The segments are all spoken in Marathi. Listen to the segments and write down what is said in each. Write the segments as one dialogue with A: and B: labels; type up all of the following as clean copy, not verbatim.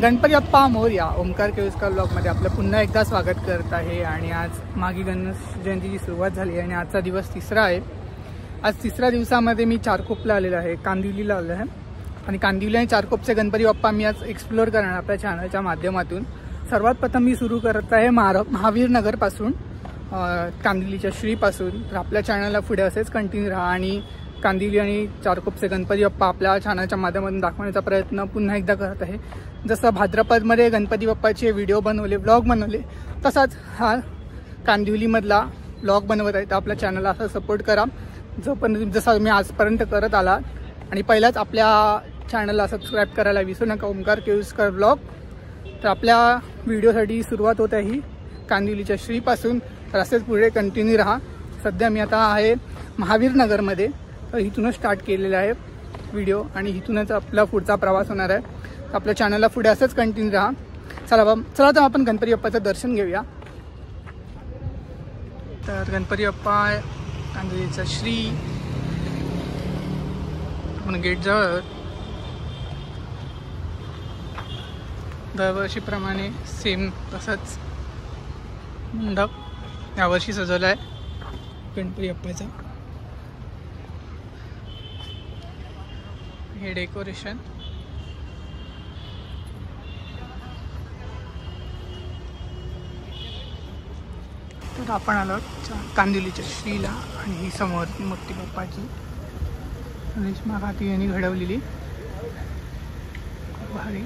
A: गणपती बाप्पा मोरया. ओमकार केळुसकर ब्लॉगमध्ये आपलं पुन्हा एकदा स्वागत करत आहे. आणि आज मागी गणेश जयंतीची सुरुवात झाली आणि आजचा दिवस तिसरा आहे. आज तिसऱ्या दिवसामध्ये मी चारकोपला आलेलो आहे, कांदिवलीला आलो आहे. आणि कांदिवली आणि चारकोपचे गणपती बाप्पा मी आज एक्सप्लोअर करणार आपल्या चॅनलच्या माध्यमातून. सर्वात प्रथम मी सुरू करत आहे महावीर नगरपासून, कांदिवलीच्या श्रीपासून. तर आपल्या चॅनलला पुढे असेच कंटिन्यू राहा आणि कांदिवली आणि चारकोपचे गणपती बाप्पा आपल्या चॅनलच्या माध्यमातून दाखवण्याचा प्रयत्न पुन्हा एकदा करत आहे. जसं भाद्रपदमध्ये गणपती बाप्पाचे व्हिडिओ बनवले, ब्लॉग बनवले, तसाच हा कांदिवलीमधला ब्लॉग बनवत आहे. तर आपल्या चॅनलला असं सपोर्ट करा जसं मी आजपर्यंत करत आला. आणि पहिलाच आपल्या चॅनलला सबस्क्राईब करायला विसरू नका, ओमकार केळुसकर ब्लॉग. तर आपल्या व्हिडिओसाठी सुरुवात होत आहे ही कांदिवलीच्या श्रीपासून. तर असेच पुढे कंटिन्यू राहा. सध्या मी आता आहे महावीर नगरमध्ये. तर इथूनच स्टार्ट केलेला आहे व्हिडिओ आणि इथूनच आपला पुढचा प्रवास होणार आहे. आपल्या चॅनलला पुढे असंच कंटिन्यू राहा. चला तर आपण गणपती बाप्पाचं दर्शन घेऊया. तर गणपती बाप्पा कांदिवलीचा श्री आपण गेटजवळ दरवर्षीप्रमाणे सेम तसंच मंडप यावर्षी सजवला आहे गणपती बाप्पाचा. हे डेकोरेशन तर आपण आलो कांदिवलीच्या श्रीला. आणि ही समोर मूर्ती बाप्पाची रेश्मा काकी यांनी घडवलेली, भारी.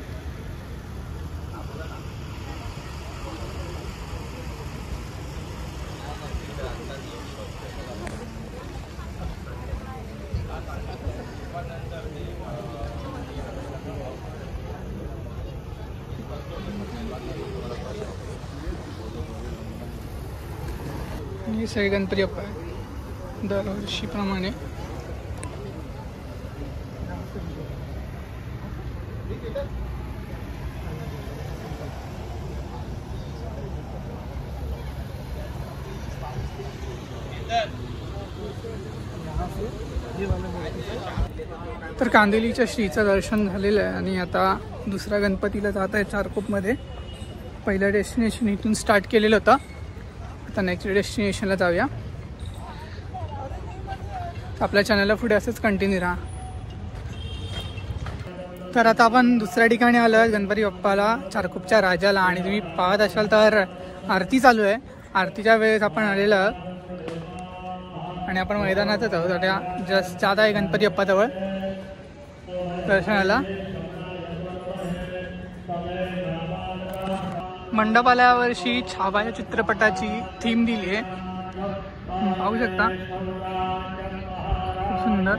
A: हे सगळे गणपती बाप्पा आहे दरवर्षीप्रमाणे. तर कांदिवलीच्या श्रीचं दर्शन झालेलं आहे आणि आता दुसऱ्या गणपतीला जात आहे चारकोपमध्ये. पहिलं डेस्टिनेशन इथून स्टार्ट केलेलं होतं, आता नेक्स्ट डेस्टिनेशनला जाऊया. आपल्या चॅनलला पुढे असंच कंटिन्यू राहा. तर आता आपण दुसऱ्या ठिकाणी आलो आहे गणपती बाप्पाला, चारकोपच्या राजाला. आणि तुम्ही पाहत असाल तर आरती चालू आहे. आरतीच्या वेळेस आपण आलेलं आणि आपण मैदानातच आहोत. आता जस्ट जात आहे गणपती बाप्पाजवळ दर्शनाला. मंडपाला यावर्षी छावा चित्रपटाची थीम दिली आहे, पाहू शकता. खूप सुंदर,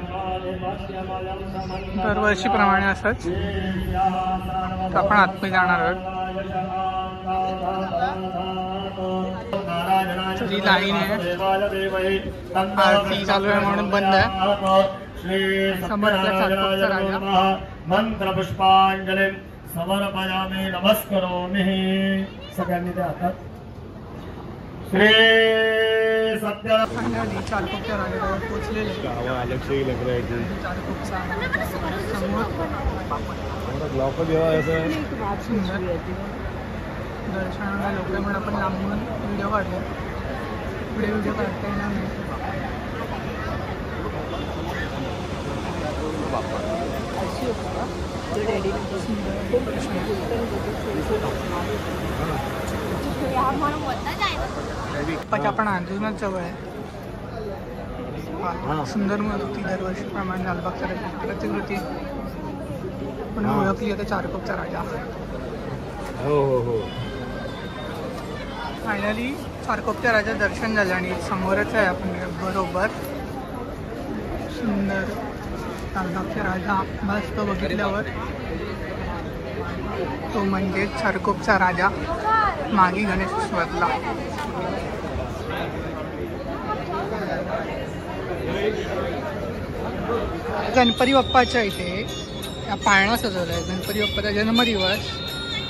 A: दरवर्षीप्रमाणे असंच. आपण आतमध्ये जाणार आहोत. तरी लाईन आहे, आरती चालू आहे म्हणून बंद आहे. समर्थला चारकोपचा राजा
B: मंत्र पुष्पांजली समर्पयामि नमस्करोमि. सगळ्यांनी ते हातात श्री सत्य
A: चारकोपच्या राजाजवळ पोहोचलेले. चारकोपचा समोर दर्शनाला लोक म्हणून आपण लांबून व्हिडिओ काढले. पुढे व्हिडिओ काढता येणार नाही. आपण अजूनच जवळ आहे. सुंदर मूर्ती दरवर्षीप्रमाणे लालबागच्या प्रतिकृती पण ओळखली होता चारकोपचा राजा. फायनली चारकोपच्या राजा दर्शन झालं आणि समोरच आहे आपण बरोबर. सुंदर लालबागचा राजा मस्त बघितल्यावर तो म्हणजे चारकोपचा राजा मागी गणेशोत्सवातला. गणपती बाप्पाच्या इथे या पाळणा सजवला आहे. गणपती बाप्पाचा जन्मदिवस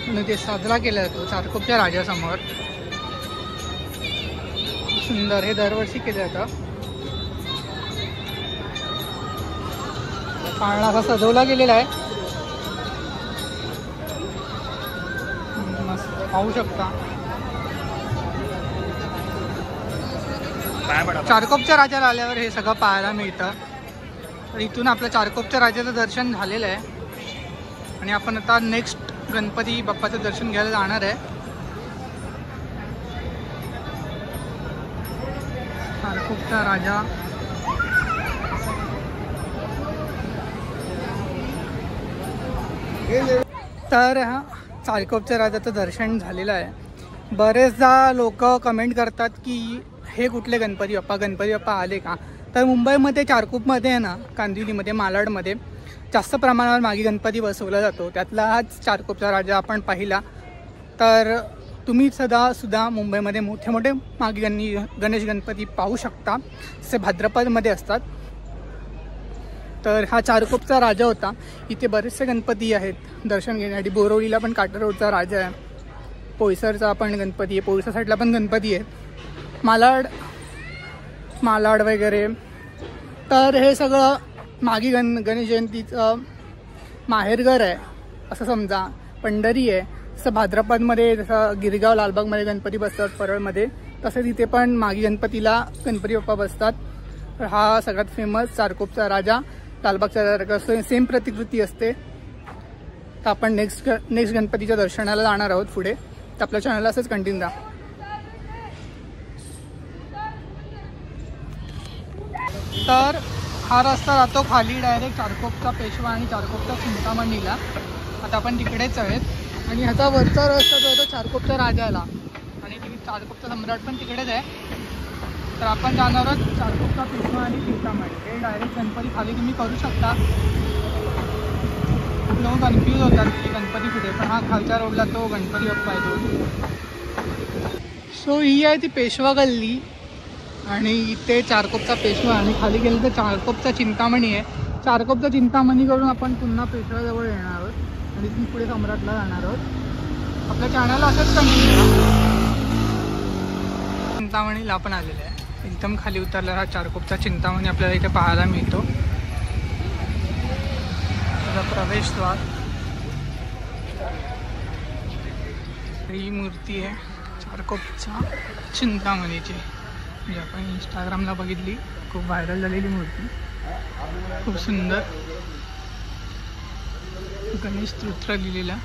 A: म्हणून ते साजरा केला जातो चारकोपच्या राजासमोर. सुंदर, हे दरवर्षी केलं जातं. पाळणा असा सजवला गेलेला आहे. पाहू शकता चारकोपच्या राजाला आल्यावर हे सगळं पाहायला मिळतं. तर इथून आपलं चारकोपच्या राजाचं दर्शन झालेलं आहे आणि आपण आता नेक्स्ट गणपती बाप्पाचं दर्शन घ्यायला जाणार आहे. चारकोपचा राजा तर हा चारकोपच्या राजाचं दर्शन झालेलं आहे. बरेचदा लोक कमेंट करतात की हे कुठले गणपती बाप्पा आले का. तर मुंबईमध्ये चारकोपमध्ये आहे ना, कांदिवलीमध्ये मालाडमध्ये जास्त प्रमाणावर मागी गणपती बसवला जातो. त्यातला हाच चारकोपचा राजा आपण पाहिला. तर तुम्ही सुद्धा मुंबईमध्ये मोठे मोठे मागी गणेश गणपती पाहू शकता, जसे भाद्रपदमध्ये असतात. तर हा चारकोपचा राजा होता. इथे बरेचसे गणपती आहेत दर्शन घेण्यासाठी. बोरवलीला पण काटारोडचा राजा आहे, पोयसरचा पण गणपती आहे, पोयसर साईडला पण गणपती आहे, मालाड वगैरे. तर हे सगळं मागी गणेश जयंतीचं माहेरघर आहे असं समजा, पंढरी आहे. जसं भाद्रपदमध्ये जसं गिरगाव लालबागमध्ये गणपती बसतात परळमध्ये, तसंच इथे पण मागी गणपतीला गणपती बाप्पा बसतात. तर हा सगळ्यात फेमस चारकोपचा राजा, लालबागचा राजा सेम प्रतिकृती असते. तर आपण नेक्स्ट गणपतीच्या दर्शनाला जाणार आहोत पुढे. तर आपल्या चॅनलला असंच कंटिन्यू राहा. तर हा रस्ता जातो खाली डायरेक्ट चारकोपचा पेशवा आणि चारकोपचा चिंतामणीला. आता आपण तिकडेच आहेत आणि ह्याचा वरचा रस्ता जो होता चारकोपच्या राजाला आणि चारकोपचा सम्राट पण तिकडेच आहे. तर आपण जाणार आहोत चारकोपचा पेशवा आणि चिंतामणी. हे डायरेक्ट गणपती खाली तुम्ही करू शकता. खूप लोक कन्फ्यूज होतात की गणपती कुठे, पण हा खालच्या रोडला तो गणपती बाप्पा आहे तो. सो ही आहे ती पेशवा गल्ली आणि इथे चारकोपचा पेशवा आणि खाली गेलं तर चारकोपचा चिंतामणी आहे. चारकोपचा चिंतामणी करून आपण पुन्हा पेशवाजवळ येणार आहोत आणि ती पुढे सम्राटला जाणार आहोत. आपल्या चॅनलला असंच कंटिन्यू. चिंतामणीला आपण आलेलं आहे. एकदम खाली उतरला हा चारकोपचा चिंतामणी आपल्याला इथे पाहायला मिळतो. त्याचा प्रवेशद्वार, ही मूर्ती आहे चारकोपच्या चिंतामणीची, म्हणजे आपण इंस्टाग्रामला बघितली, खूप व्हायरल झालेली मूर्ती, खूप सुंदर. गणेश स्तोत्र लिहिलेला,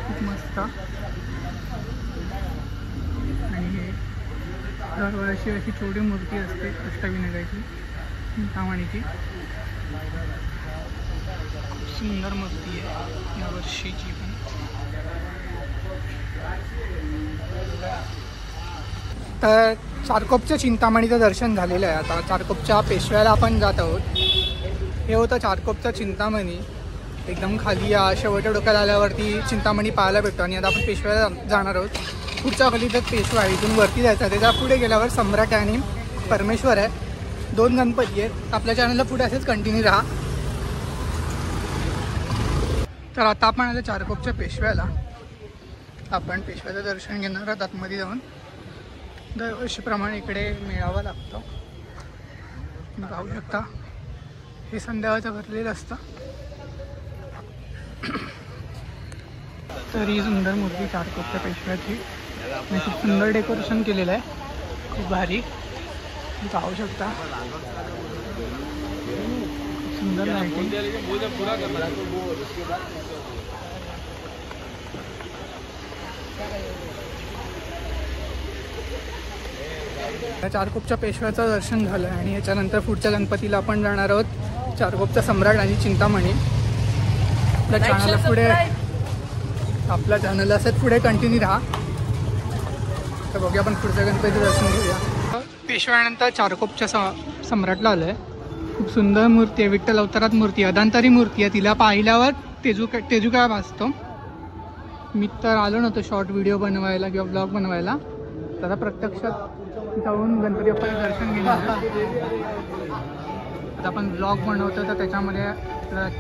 A: खूप मस्त. आणि हे दरवर्षी अशी छोटी मूर्ती असते अष्टविनायकाची चिंतामणीची. खूप सुंदर मूर्ती आहे यावर्षीची पण. तर चारकोपच्या चिंतामणीचं दर्शन झालेलं आहे. आता चारकोपच्या पेशव्याला आपण जात आहोत. हे होतं चारकोपचा चिंतामणी. एकदम खाली या शेवटच्या डोक्याला आल्यावरती चिंतामणी पाहायला भेटतो. आणि आता आपण पेशव्याला जाणार आहोत. पुढच्या गल्लीतच पेशवा आहे, इथून वरती जायचं. त्याच्या पुढे गेल्यावर सम्राट आणि परमेश्वर आहे, दोन गणपती आहेत. आपल्या चॅनलला पुढे असेच कंटिन्यू राहा. तर आता आपण आलं चारकोपच्या पेशव्याला. आपण पेशव्याचं दर्शन घेणार आहोत आतमध्ये जाऊन. दरवर्षीप्रमाणे इकडे मेळावा लागतो, तुम्ही पाहू शकता. हे संध्याकाळचं भरलेलं असतं. तर ही सुंदर मूर्ती चारकोपच्या पेशव्याची, खूप सुंदर डेकोरेशन केलेलं आहे, खूप भारी. तुम्ही पाहू शकता, खूप सुंदर लाईटिंग. चारकोपच्या पेशव्याचं दर्शन झालं आणि याच्यानंतर पुढच्या गणपतीला आपण जाणार आहोत चारकोपचा सम्राट आणि चिंतामणी. आपल्या चॅनलला असंच पुढे कंटिन्यू राहा. तर बघूया आपण पुढच्या गणपतीचं दर्शन घेऊया. पेशव्यानंतर चारकोपच्या सम्राटला आलं आहे. खूप सुंदर मूर्ती आहे, विठ्ठल अवतारात मूर्ती आहे, अधांतरी मूर्ती आहे. तिला पाहिल्यावर तेजू काय वाचतो. मी तर आलो नव्हतो शॉर्ट व्हिडिओ बनवायला किंवा ब्लॉग बनवायला. तर प्रत्यक्षात जाऊन गणपती बाप्पाचं दर्शन घेणार. आता आपण ब्लॉग बनवतो तर त्याच्यामध्ये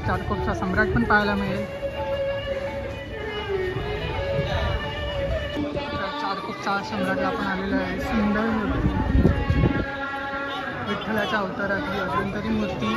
A: चारकोपचा सम्राट पण पाहायला मिळेल. चारकोपचा सम्राटला आपण आलेलो आहे. सुंदर मूर्ती, विठ्ठलाच्या अवतारातली अजून तरी मूर्ती.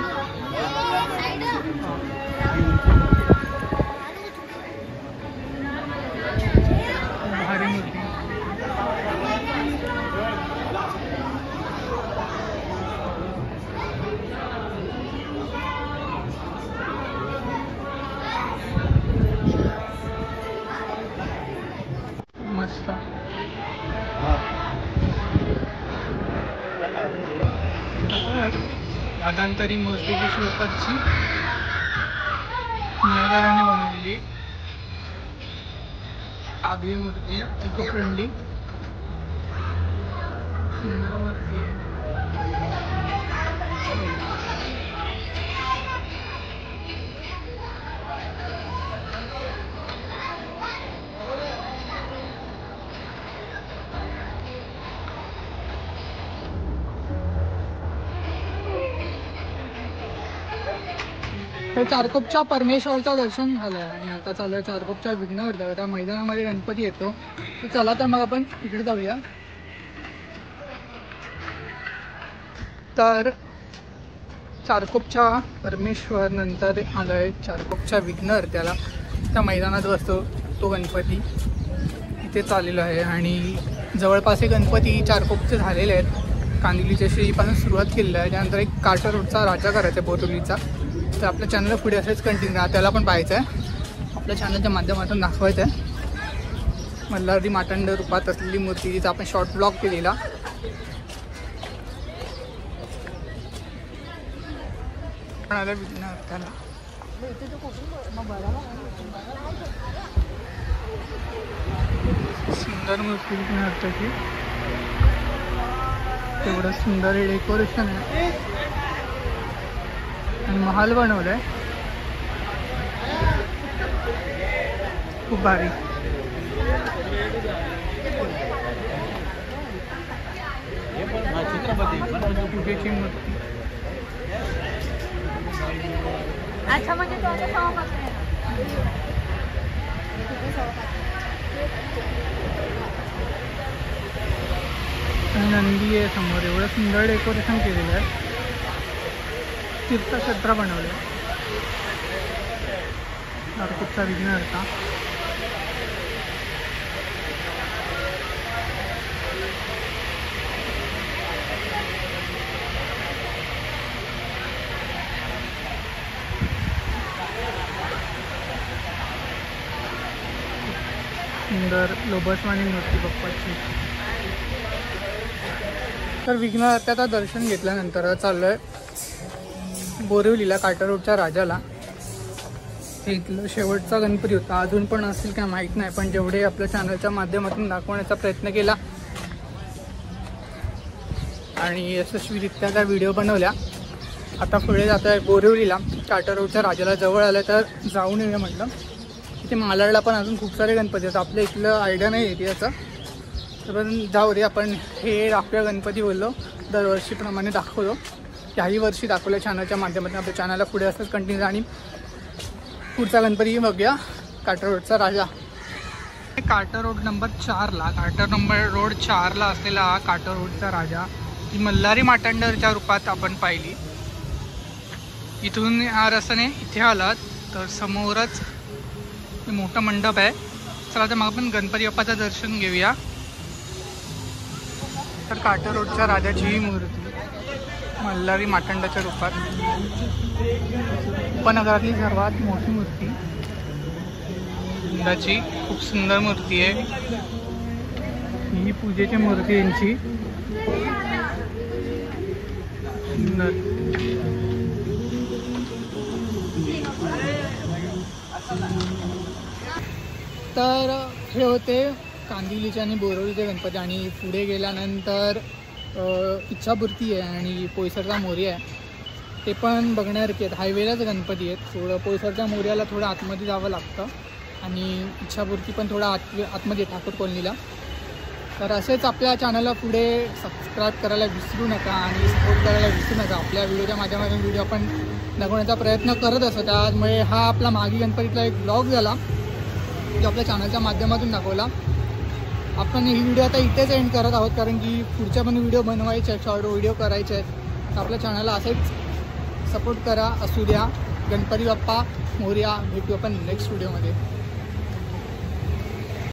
A: मध्यंतरी मूर्ती विश्वकर्माची मळकरांनी बनवलेली आगळी मूर्ती इको फ्रेंडली सुंदर मूर्ती आहे. हे चारकोपच्या परमेश्वरचं दर्शन झालंय आणि आता चालू चारकोपच्या विघ्नहर्ता. त्या मैदानामध्ये गणपती येतो. तर चला तर मग आपण इकडे जाऊया. तर चारकोपच्या परमेश्वर नंतर आलोय चारकोपच्या विघ्नहर्त्याला. त्या मैदानात बसतो तो गणपती इथे चाललेला आहे आणि जवळपास हे गणपती चारकोपचे झालेले आहेत. कांदिवलीच्या श्रीपासून सुरुवात केलेली आहे. त्यानंतर एक काटा रोडचा राजा करायचा आहे बोरिवलीचा. तर आपल्या चॅनलला पुढे असेच कंटिन्यू राहा. त्याला पण पाहायचं आहे. आपल्या चॅनलच्या माध्यमातून दाखवायचं आहे. मल्हारी माटंड रूपात असलेली मूर्ती जिचा आपण शॉर्ट ब्लॉग केलेला. आलं विघ्नहर्त्याला. सुंदर मूर्ती विघ्नहर्त्याची. तेवढं सुंदर हे डेकोरेशन आहे आणि महाल बनवलाय खूप भारी. पूजेची मूर्ती.
C: अच्छा म्हणजे
A: नंदी आहे समोर. एवढं सुंदर डेकोरेशन केलेलं आहे. तीर्थक्षेत्र बनवलं. चारकोपचा विघ्नहर्ता. सुंदर लोबसवाणी मूर्ती बाप्पाची. तर विघ्नहर्त्याचं दर्शन घेतल्यानंतर चाललोय बोरिवलीला काटा रोडच्या राजाला. इथलं शेवटचा गणपती होता. अजून पण असेल काय माहीत नाही, पण जेवढे आपल्या चॅनलच्या माध्यमातून दाखवण्याचा प्रयत्न केला आणि यशस्वीरित्या त्या व्हिडिओ बनवल्या. आता पुढे जात आहे बोरिवलीला काटा रोडच्या राजाला. जवळ आलं तर जाऊन येऊया म्हटलं. इथे मालाडला पण अजून खूप सारे गणपती आहेत. आपल्या इथलं आयडिया नाही येते याचा, पण जाऊ दे. आपण हे आपल्या गणपती बोललो दरवर्षीप्रमाणे दाखवलो. याही वर्षी दाखवल्या चॅनलच्या माध्यमातून. आपल्या चॅनलला पुढे असंच कंटिन्यू. आणि पुढचा गणपती बघूया काटा रोडचा राजा. काटा रोड नंबर 4ला रोड 4ला असलेला हा काटा रोडचा राजा ही मल्हारी माटंडरच्या रूपात आपण पाहिली. इथून या रस्त्याने इथे आलात तर समोरच मोठा मंडप आहे. चला तर मग आपण गणपती बाप्पाचं दर्शन घेऊया. तर काटा रोडच्या राजाची ही मूर्ती मल्हारी माटंडाच्या रूपात. उपनगरातली सर्वात मोठी मूर्ती. यंदाची खूप सुंदर मूर्ती आहे ही. पूजेची मूर्ती यांची सुंदर. तर हे होते कांदिवलीचे आणि बोरिवलीचे गणपती. आणि पुढे गेल्यानंतर इच्छापूर्ती आहे आणि पोयसरचा मोर्या आहे. ते पण बघण्यासारखे आहेत. हायवेलाच गणपती आहेत. थोडं पोयसरच्या मोर्याला थोडं आतमध्ये जावं लागतं आणि इच्छापूर्ती पण थोडं आतमध्ये ठाकूर कॉलनीला. तर असेच आपल्या चॅनलला पुढे सबस्क्राईब करायला विसरू नका आणि सपोर्ट करायला विसरू नका. आपल्या व्हिडिओच्या माध्यमातून व्हिडिओ आपण दाखवण्याचा प्रयत्न करत असतो. त्यामुळे हा आपला मागी गणपतीतला एक ब्लॉग झाला जो आपल्या चॅनलच्या माध्यमातून दाखवला. आपण ही व्हिडिओ आता इथेच एंड करत आहोत कारण की पुढच्या पण व्हिडिओ बनवायचे आहेत, शॉर्ट व्हिडिओ करायचे आहेत. तर आपल्या चॅनलला असेच सपोर्ट करा. असू द्या. गणपती बाप्पा मोरया. भेटू आपण नेक्स्ट व्हिडिओमध्ये.